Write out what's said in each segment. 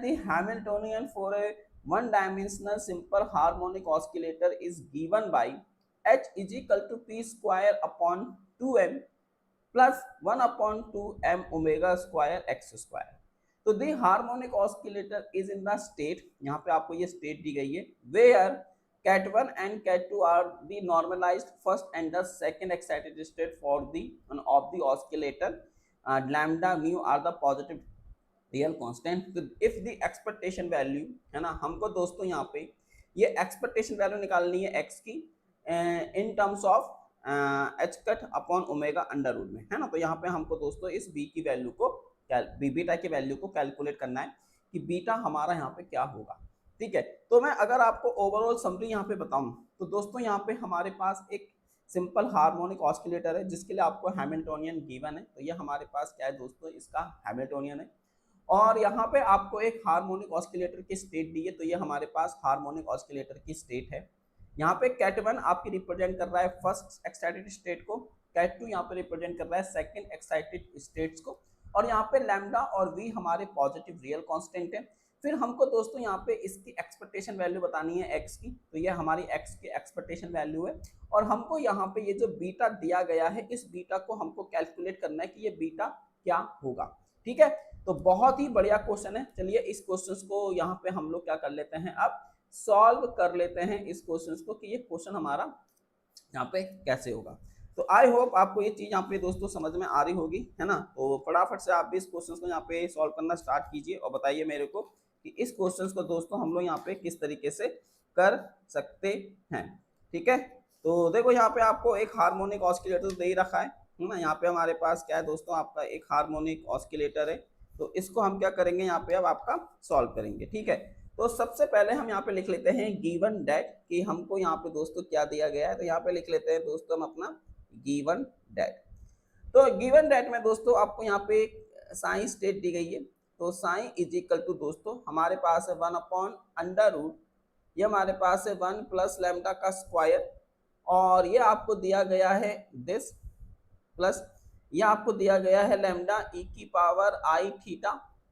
The Hamiltonian for a one-dimensional simple harmonic oscillator is given by h is equal to p square upon 2m plus 1 upon 2m omega square x square. तो the harmonic oscillator is in the state, यहाँ पे आपको ये state दी गई है, where cat1 and cat2 are the normalized first and the second excited state for the of the oscillator. Lambda mu are the positive real constant. तो if the expectation value है ना, हमको दोस्तों यहाँ पे ये एक्सपेक्टेशन वैल्यू निकालनी है एक्स की in terms of H cut upon omega under root में, है ना. तो यहाँ पे हमको दोस्तों इस बी की वैल्यू को बीटा की वैल्यू को कैलकुलेट करना है कि बीटा हमारा यहाँ पे क्या होगा. ठीक है, तो मैं अगर आपको ओवरऑल समरी यहाँ पे बताऊं तो दोस्तों यहाँ पे हमारे पास एक सिंपल हार्मोनिक ऑस्किलेटर है जिसके लिए आपको हैमिल्टोनियन गिवन है. तो ये हमारे पास क्या है दोस्तों, इसका हैमिल्टोनियन है. और यहाँ पे आपको एक हार्मोनिक ऑस्किलेटर की स्टेट दी है, तो ये हमारे पास हार्मोनिक ऑस्किलेटर की स्टेट है. यहाँ पे कैट 1 आपकी रिप्रेजेंट कर रहा है फर्स्ट एक्साइटेड स्टेट को, कैट 2 यहाँ पे रिप्रेजेंट कर रहा है सेकंड एक्साइटेड स्टेट्स को, और यहाँ पे लैम्डा और वी हमारे पॉजिटिव रियल कांस्टेंट है. फिर हमको दोस्तों यहाँ पे इसकी एक्सपेक्टेशन वैल्यू बतानी है एक्स की, तो ये हमारी एक्स की एक्सपेक्टेशन वैल्यू है. और हमको यहाँ पे ये जो बीटा दिया गया है इस बीटा को हमको कैलकुलेट करना है कि ये बीटा क्या होगा. ठीक है, तो बहुत ही बढ़िया क्वेश्चन है. चलिए इस क्वेश्चन को यहाँ पे हम लोग क्या कर लेते हैं, अब सॉल्व कर लेते हैं इस क्वेश्चन को कि ये क्वेश्चन हमारा यहाँ पे कैसे होगा. तो आई होप आपको ये चीज यहाँ पे दोस्तों समझ में आ रही होगी, है ना. तो फटाफट से आप भी इस क्वेश्चन को यहाँ पे सॉल्व करना स्टार्ट कीजिए और बताइए मेरे को कि इस क्वेश्चन को दोस्तों हम लोग यहाँ पे किस तरीके से कर सकते हैं. ठीक है, तो देखो यहाँ पे आपको एक हार्मोनिक ऑस्किलेटर दे ही रखा है ना. यहाँ पे हमारे पास क्या है दोस्तों, आपका एक हार्मोनिक ऑस्किलेटर है. तो इसको हम क्या करेंगे यहाँ पे अब आपका सॉल्व करेंगे. ठीक है, तो सबसे पहले हम यहाँ पे लिख लेते हैं गिवन डेट कि हमको यहाँ पे दोस्तों क्या दिया गया है. तो यहाँ पे लिख लेते हैं दोस्तों हम अपना गिवन डेट. तो गिवन डेट में दोस्तों आपको यहाँ पे साइन स्टेट दी गई है. तो साइन इज इक्वल टू दोस्तों हमारे पास है 1 अपॉन अंडर रूट, ये हमारे पास है 1 प्लस लैम्डा का स्क्वायर, और ये आपको दिया गया है दिस प्लस ये आपको दिया गया है लैम्डा ई की पावर आई थीटा,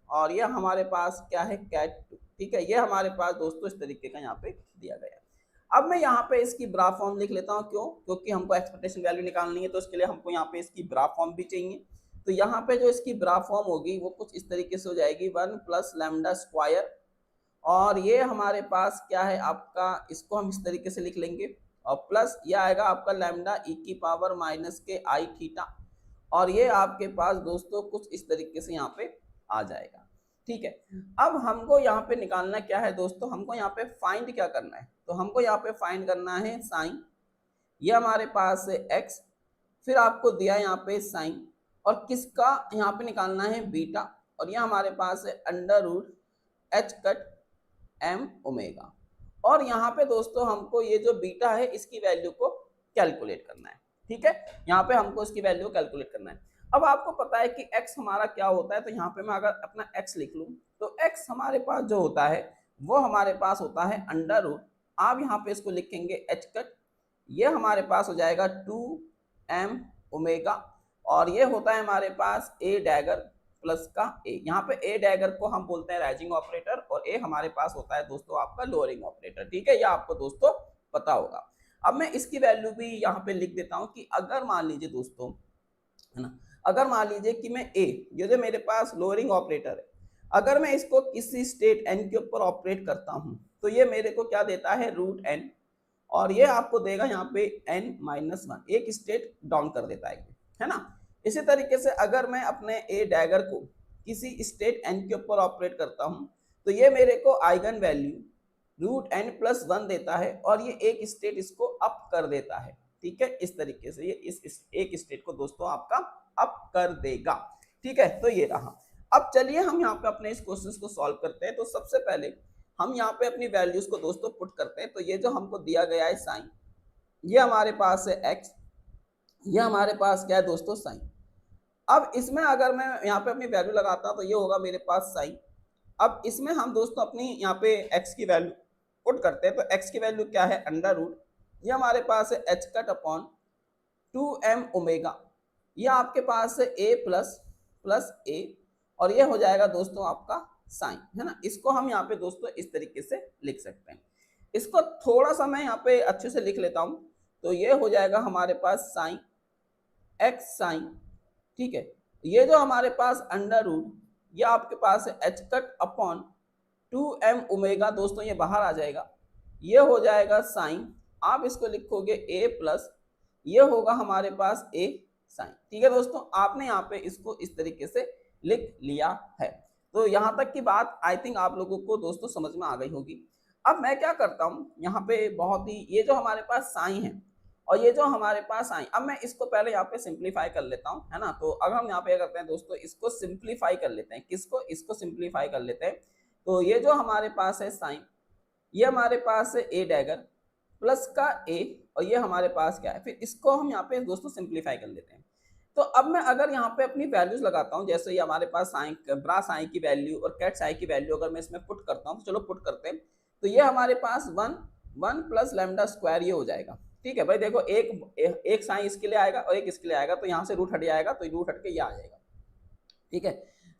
और ये हमारे पास क्या है कैट 2. ठीक है, ये हमारे पास दोस्तों इस तरीके का यहाँ पे दिया गया है. अब मैं यहाँ पे इसकी ब्रा फॉर्म लिख लेता हूँ. क्यों? क्योंकि हमको एक्सपेक्टेशन वैल्यू निकालनी है, तो इसके लिए हमको यहाँ पे इसकी ब्रा फॉर्म भी चाहिए. तो यहाँ पे जो इसकी ब्रा फॉर्म होगी वो कुछ इस तरीके से हो जाएगी 1 प्लस लैम्डा स्क्वायर, और ये हमारे पास क्या है आपका, इसको हम इस तरीके से लिख लेंगे, और प्लस ये आएगा आपका लैम्डा ई की पावर माइनस के आई थीटा, और ये आपके पास दोस्तों कुछ इस तरीके से यहाँ पे आ जाएगा. ठीक है, अब हमको यहाँ पे निकालना क्या है दोस्तों, हमको यहाँ पे फाइंड क्या करना है. तो हमको यहाँ पे फाइंड करना है साइन, ये हमारे पास है एक्स, फिर आपको दिया यहाँ पे साइन, और किसका यहाँ पे निकालना है बीटा, और ये हमारे पास है under root H cut M omega, और यहाँ पे दोस्तों हमको ये जो बीटा है इसकी वैल्यू को कैलकुलेट करना है. ठीक है, यहाँ पे हमको इसकी वैल्यू कैलकुलेट करना है. अब आपको पता है कि x हमारा क्या होता है, तो यहाँ पे मैं अगर अपना x लिख लूँ तो x हमारे पास जो होता है वो हमारे पास होता है अंडर रूट, आप यहाँ पे इसको लिखेंगे एच कट, ये हमारे पास हो जाएगा 2m ओमेगा, और ये होता है हमारे पास a डैगर प्लस का a. यहाँ पे a डैगर को हम बोलते हैं राइजिंग ऑपरेटर, और a हमारे पास होता है दोस्तों आपका लोअरिंग ऑपरेटर. ठीक है, ये आपको दोस्तों पता होगा. अब मैं इसकी वैल्यू भी यहाँ पे लिख देता हूँ कि अगर मान लीजिए दोस्तों, है ना, अगर मान लीजिए कि मैं a, ये जो मेरे पास लोअरिंग ऑपरेटर है, अगर मैं इसको किसी स्टेट n के ऊपर ऑपरेट करता हूँ तो ये मेरे को क्या देता है रूट n, और ये आपको देगा यहाँ पे n माइनस 1, एक स्टेट डाउन कर देता है ना. इसी तरीके से अगर मैं अपने a डैगर को किसी स्टेट n के ऊपर ऑपरेट करता हूँ तो ये मेरे को eigen value root n plus 1 देता है, और ये एक स्टेट इसको अप कर देता है. ठीक है, इस तरीके से ये इस एक स्टेट को दोस्तों आपका अप कर देगा. ठीक है, तो ये रहा. अब चलिए हम यहाँ पे अपने इस क्वेश्चन को सॉल्व करते हैं. तो सबसे पहले हम यहाँ पे अपनी वैल्यूज को दोस्तों पुट करते हैं. तो ये जो हमको दिया गया है साइन, ये हमारे पास है x, ये हमारे पास क्या है दोस्तों साइन. अब इसमें अगर मैं यहाँ पे अपनी वैल्यू लगाता हूँ तो ये होगा मेरे पास साइन. अब इसमें हम दोस्तों अपनी यहाँ पे x की वैल्यू पुट करते हैं. तो x की वैल्यू क्या है अंडर रूट, ये हमारे पास है H cut upon 2m omega, ये आपके पास है a प्लस प्लस a, और ये हो जाएगा दोस्तों आपका साइन, है ना। इसको हम यहाँ पे दोस्तों इस तरीके से लिख सकते हैं। इसको थोड़ा सा मैं यहाँ पे अच्छे से लिख लेता हूँ, तो ये हो जाएगा हमारे पास साइन एक्स साइन, ठीक है। ये जो हमारे पास अंडर रूट, ये आपके पास है H cut upon 2m omega, दोस्तों ये बाहर आ जाएगा, ये हो जाएगा साइन, आप इसको लिखोगे a प्लस, ये होगा हमारे पास a साइन, ठीक है दोस्तों। आपने यहाँ पे इसको इस तरीके से लिख लिया है। तो यहाँ तक की बात आई थिंक आप लोगों को दोस्तों समझ में आ गई होगी। अब मैं क्या करता हूँ यहाँ पे, बहुत ही, ये जो हमारे पास साइन है और ये जो हमारे पास साइन, अब मैं इसको पहले यहाँ पे सिंप्लीफाई कर लेता हूँ, है ना। तो अगर हम यहाँ पे करते हैं दोस्तों, इसको सिंप्लीफाई कर लेते हैं, किसको, इसको सिंप्लीफाई कर लेते हैं। तो ये जो हमारे पास है साइन, ये हमारे पास है ए डैगर प्लस का ए, और ये हमारे पास क्या है, फिर इसको हम यहाँ पे दोस्तों सिंप्लीफाई कर लेते हैं। तो अब मैं अगर यहाँ पे अपनी वैल्यूज लगाता हूँ, जैसे ये हमारे पास साइन, ब्रा साइन की वैल्यू और कैट साइन की वैल्यू अगर मैं इसमें पुट करता हूँ, तो चलो पुट करते हैं। तो ये हमारे पास 1 प्लस लैम्डा स्क्वायर ये हो जाएगा, ठीक है भाई। देखो एक साइन इसके लिए आएगा और एक इसके लिए आएगा, तो यहाँ से रूट हट जाएगा, तो रूट हट के ये आ जाएगा, ठीक है।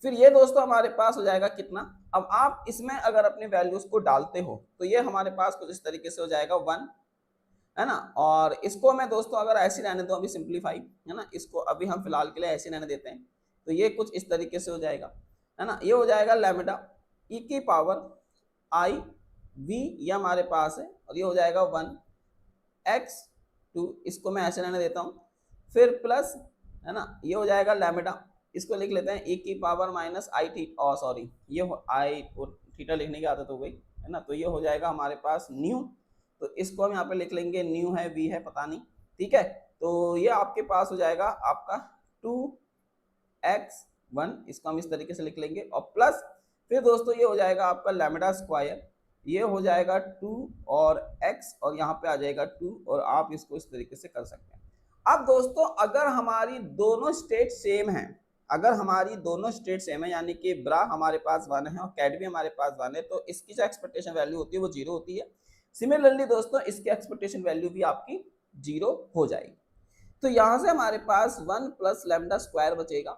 फिर ये दोस्तों हमारे पास हो जाएगा कितना, अब आप इसमें अगर अपनी वैल्यूज को डालते हो तो ये हमारे पास कुछ इस तरीके से हो जाएगा 1, है ना। और इसको मैं दोस्तों अगर ऐसे रहने दो अभी सिंप्लीफाई, है ना, इसको अभी हम फिलहाल के लिए ऐसे रहने देते हैं, तो ये कुछ इस तरीके से हो जाएगा, है ना। ये हो जाएगा लैम्डा ई की पावर आई वी, ये हमारे पास है, और ये हो जाएगा 1x2, इसको मैं ऐसे रहने देता हूँ, फिर प्लस, है ना, ये हो जाएगा लैम्डा, इसको लिख लेते हैं e की पावर माइनस आई थीटा, सॉरी ये आई और थीटा लिखने की आदत हो गई, है ना। तो ये हो जाएगा हमारे पास न्यू, तो इसको हम यहाँ पे लिख लेंगे, न्यू है वी है पता नहीं, ठीक है। तो ये आपके पास हो जाएगा आपका 2x1, इसको हम इस तरीके से लिख लेंगे, और प्लस फिर दोस्तों ये हो जाएगा आपका लैम्डा स्क्वायर, ये हो जाएगा 2 और x, और यहाँ पे आ जाएगा 2, और आप इसको इस तरीके से कर सकते हैं। अब दोस्तों अगर हमारी दोनों स्टेट सेम है, अगर हमारी दोनों स्टेट सेम है, यानी कि ब्रा हमारे पास 1 है और कैट भी हमारे पास 1 है, तो इसकी जो एक्सपेक्टेशन वैल्यू होती है वो 0 होती है। सिमिलरली दोस्तों इसकी एक्सपेक्टेशन वैल्यू भी आपकी 0 हो जाएगी। तो यहाँ से हमारे पास 1 प्लस लैम्डा स्क्वायर बचेगा,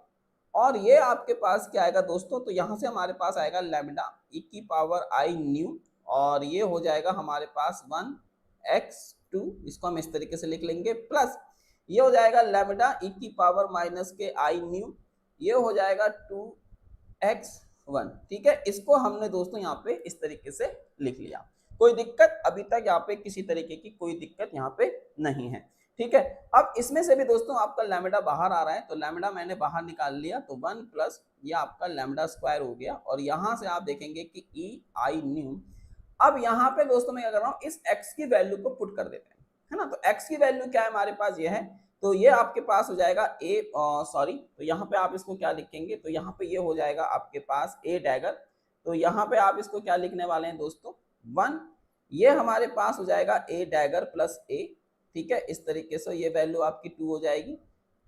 और ये आपके पास क्या आएगा दोस्तों, तो यहाँ से हमारे पास आएगा लैम्डा ई की पावर आई न्यू, और ये हो जाएगा हमारे पास 1x2, इसको हम इस तरीके से लिख लेंगे, प्लस ये हो जाएगा लैम्डा ई की पावर माइनस के आई न्यू, ये हो जाएगा 2x1, ठीक है। इसको हमने दोस्तों यहाँ पे इस तरीके से लिख लिया। कोई दिक्कत अभी तक यहाँ पे, किसी तरीके की कोई दिक्कत यहाँ पे नहीं है, ठीक है। अब इसमें से भी दोस्तों आपका लैम्डा बाहर आ रहा है, तो लैम्डा मैंने बाहर निकाल लिया, तो 1 प्लस ये आपका लैम्डा स्क्वायर हो गया, और यहाँ से आप देखेंगे कि ई आई न्यू। अब यहाँ पे दोस्तों मैं क्या कर रहा हूँ, इस x की वैल्यू को पुट कर देते हैं, है ना। तो x की वैल्यू क्या है हमारे पास, ये है, तो ये आपके पास हो जाएगा a, सॉरी, तो यहाँ पे आप इसको क्या लिखेंगे, तो यहाँ पे ये हो जाएगा आपके पास a डैगर, तो यहाँ पे आप इसको क्या लिखने वाले हैं दोस्तों 1, ये हमारे पास हो जाएगा a डैगर प्लस a, ठीक है। इस तरीके से ये वैल्यू आपकी 2 हो जाएगी,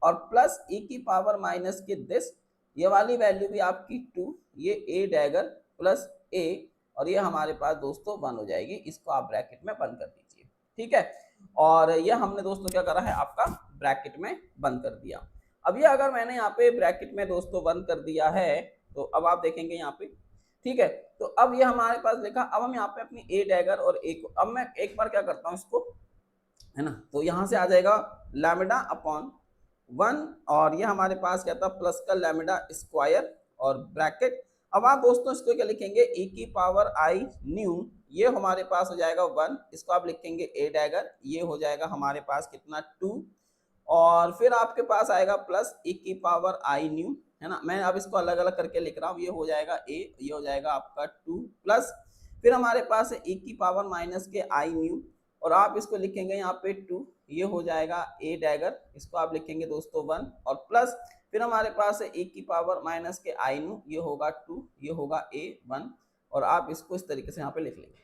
और प्लस e की पावर माइनस के दिस, ये वाली वैल्यू भी आपकी 2, ये a डैगर प्लस a, और ये हमारे पास दोस्तों 1 हो जाएगी। इसको आप ब्रैकेट में बंद कर दीजिए, ठीक है। और ये हमने दोस्तों क्या करा है, आपका ब्रैकेट में बंद कर दिया। अब ये अगर मैंने यहाँ पे ब्रैकेट में दोस्तों बंद कर दिया है, तो अब आप देखेंगे यहाँ पे, ठीक है। तो अब ये हमारे पास लिखा, अब हम यहाँ पे अपनी ए डैगर और ए को, अब मैं एक बार क्या करता हूँ इसको, है ना, तो यहाँ से आ जाएगा लैम्डा अपॉन 1, और ये हमारे पास क्या था, प्लस का लैम्डा स्क्वायर और ब्रैकेट। अब आप दोस्तों इसको क्या लिखेंगे, e की पावर आई न्यू, ये हमारे पास हो जाएगा 1, इसको आप लिखेंगे a डैगर, ये हो जाएगा हमारे पास कितना 2, और फिर आपके पास आएगा प्लस e की पावर आई न्यू, है ना। मैं अब इसको अलग अलग करके लिख रहा हूँ, ये हो जाएगा a, ये हो जाएगा आपका 2, प्लस फिर हमारे पास है e की पावर माइनस के आई न्यू, और आप इसको लिखेंगे यहाँ पे 2, ये हो जाएगा a डैगर, इसको आप लिखेंगे दोस्तों 1, और प्लस फिर हमारे पास है e की पावर माइनस के आई न्यू, ये होगा 2, ये होगा a1, और आप इसको इस तरीके से यहाँ पे लिख लेंगे।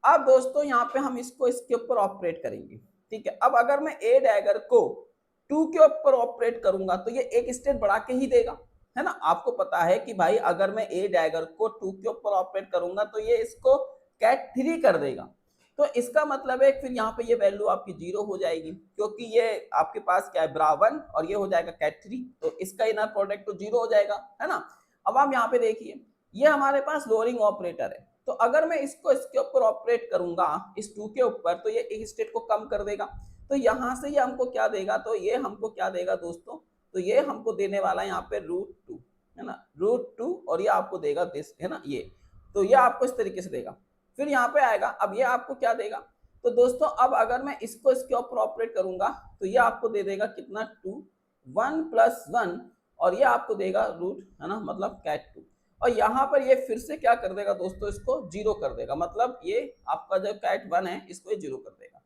अब दोस्तों यहाँ पे हम इसको इसके ऊपर ऑपरेट करेंगे, ठीक है। अब अगर मैं a डैगर को 2 के ऊपर ऑपरेट करूंगा तो ये एक स्टेट बढ़ा के ही देगा, है ना। आपको पता है कि भाई अगर मैं a डैगर को 2 के ऊपर ऑपरेट करूंगा तो ये इसको कैट 3 कर देगा, तो इसका मतलब है फिर यहाँ पे ये वैल्यू आपकी 0 हो जाएगी, क्योंकि ये आपके पास क्या है, ब्रा 1, और ये हो जाएगा कैट 3, तो इसका इनर प्रोडक्ट तो 0 हो जाएगा, है ना। अब आप यहाँ पे देखिए, ये हमारे पास लोअरिंग ऑपरेटर है, तो अगर मैं इसको इसके ऊपर ऑपरेट करूंगा इस 2 के ऊपर, तो ये एक स्टेट को कम कर देगा। तो यहाँ से ये हमको क्या देगा, तो ये हमको क्या देगा दोस्तों, तो ये हमको देने वाला है यहाँ पे √2, है ना, √2, और ये आपको देगा दिस, है ना, ये, तो ये आपको इस तरीके से देगा। फिर यहाँ पे आएगा, अब ये आपको क्या देगा, तो दोस्तों अब अगर मैं इसको इसके ऊपर ऑपरेट करूंगा तो ये आपको दे देगा कितना 2, 1 + 1, और ये आपको देगा रूट, है ना, मतलब कैट 2, और यहाँ पर ये फिर से क्या कर देगा दोस्तों, इसको 0 कर देगा, मतलब ये आपका जो कैट 1 है इसको ये 0 कर देगा।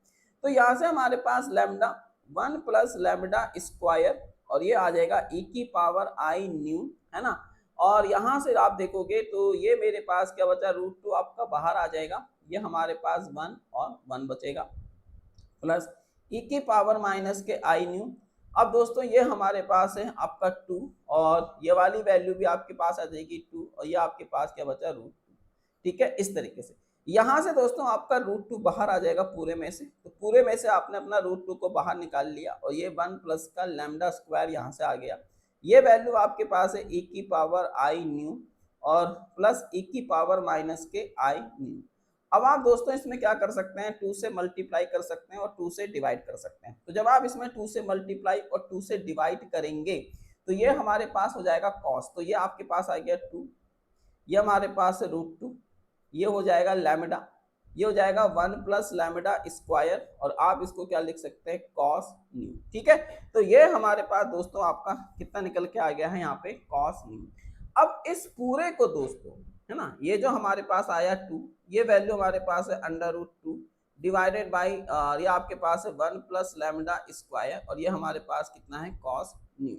तो यहाँ से हमारे पास लैम्डा 1 + लैम्डा स्क्वायर, और ये आ जाएगा e⁻i न्यू, है ना, और यहाँ से आप देखोगे तो ये मेरे पास क्या बचा, √2 आपका बाहर आ जाएगा, ये हमारे पास 1 और 1 बचेगा, प्लस e⁻⁻i न्यू। अब दोस्तों ये हमारे पास है आपका 2, और ये वाली वैल्यू भी आपके पास आ जाएगी 2, और ये आपके पास क्या बचा, √2, ठीक है, इस तरीके से। यहाँ से दोस्तों आपका √2 बाहर आ जाएगा पूरे में से, तो पूरे में से आपने अपना √2 को बाहर निकाल लिया, और ये 1 प्लस का लैम्डा स्क्वायर यहाँ से आ गया, ये वैल्यू आपके पास है e⁻i न्यू और प्लस e⁻⁻i न्यू। अब आप दोस्तों इसमें क्या कर सकते हैं, 2 से मल्टीप्लाई कर सकते हैं और 2 से डिवाइड कर सकते हैं। तो जब आप इसमें 2 से मल्टीप्लाई और 2 से डिवाइड करेंगे तो ये हमारे पास हो जाएगा कॉस, तो ये आपके पास आ गया 2, ये हमारे पास है √2, ये हो जाएगा लैम्डा, ये हो जाएगा 1 + लैम्डा स्क्वायर, और आप इसको क्या लिख सकते हैं, कॉस न्यू, ठीक है। तो ये हमारे पास दोस्तों आपका कितना निकल के आ गया है यहाँ पे, कॉस न्यू। अब इस पूरे को दोस्तों, है ना, ये जो हमारे पास आया 2, ये वैल्यू हमारे पास है √2 डिवाइडेड बाई, ये आपके पास है 1 + लैम्डा स्क्वायर, और ये हमारे पास कितना है, कॉस न्यू।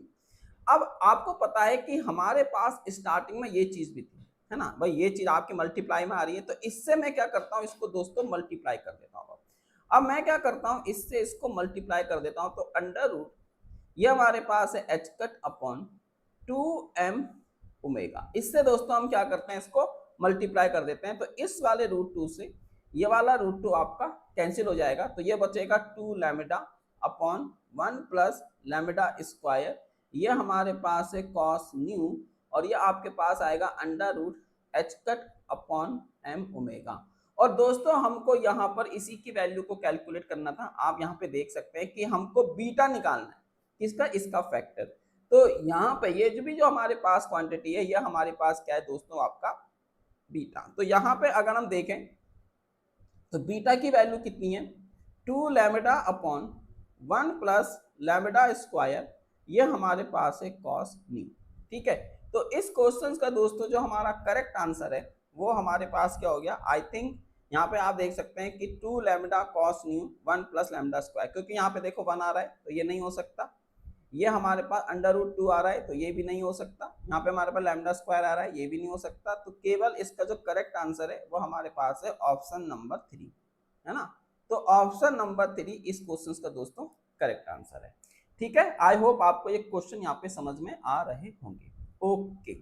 अब आपको पता है कि हमारे पास स्टार्टिंग में ये चीज भी थी, है ना भाई, ये चीज आपके मल्टीप्लाई में आ रही है, तो इससे मैं क्या करता हूँ, इसको दोस्तों मल्टीप्लाई कर देता हूँ। अब मैं क्या करता हूँ, इससे इसको मल्टीप्लाई कर देता हूँ, तो √, ये हमारे पास है h⁻²m ओमेगा, इससे दोस्तों हम क्या करते हैं, इसको मल्टीप्लाई कर देते हैं, तो इस वाले √2 से ये वाला √2 आपका कैंसिल हो जाएगा, तो ये बचेगा 2 लैम्डा अपॉन 1 + लैम्डा स्क्वायर, ये हमारे पास है कॉस न्यू, और ये आपके पास आएगा √h⁻m ओमेगा। और दोस्तों हमको यहाँ पर इसी की वैल्यू को कैलकुलेट करना था, आप यहाँ पे देख सकते हैं कि हमको बीटा निकालना है, किसका, इसका फैक्टर। तो यहाँ पे ये जो हमारे पास क्वांटिटी है, ये हमारे पास क्या है दोस्तों, आपका बीटा। तो यहाँ पे अगर हम देखें तो बीटा की वैल्यू कितनी है, 2 लैम्डा अपॉन 1 + लैम्डा स्क्वायर, ये हमारे पास है कॉस न्यू, ठीक है। तो इस क्वेश्चन का दोस्तों जो हमारा करेक्ट आंसर है वो हमारे पास क्या हो गया, आई थिंक यहाँ पे आप देख सकते हैं कि 2 lambda cos new 1 + lambda square, क्योंकि यहाँ पे देखो 1 आ रहा है तो ये नहीं हो सकता, ये हमारे पास √2 आ रहा है तो ये भी नहीं हो सकता, यहाँ पे हमारे पास लैम्डा स्क्वायर आ रहा है, ये भी नहीं हो सकता, तो केवल इसका जो करेक्ट आंसर है वो हमारे पास है ऑप्शन नंबर 3, है ना। तो ऑप्शन नंबर 3 इस क्वेश्चन का दोस्तों करेक्ट आंसर है, ठीक है। आई होप आपको ये क्वेश्चन यहाँ पे समझ में आ रहे होंगे। ओके।